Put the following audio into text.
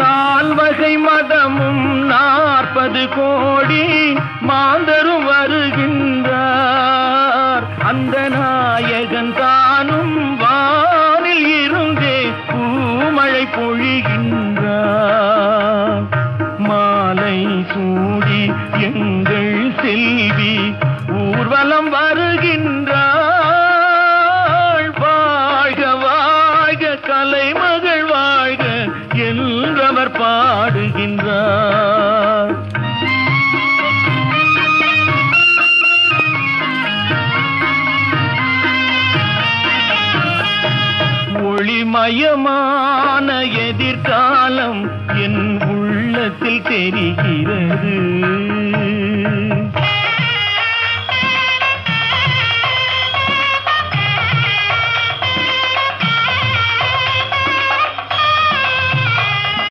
நால்வகை மதமும் 40 கோடி மாந்தரும் வருகின்றார். அந்த நாயகன் தானும் வானில் இருந்தே பூமழை பொழிகின்றார். மாலை சூடி எங்கள் செல்வி ஊர்வலம் வருகின்றாள். வாழ்க வாழ்க கலைமகள் வாழ்க என்றவர் பாடுகின்றார். ஒளிமயமான எதிர்காலம் என் உள்ளத்தில் தெரிகிறது.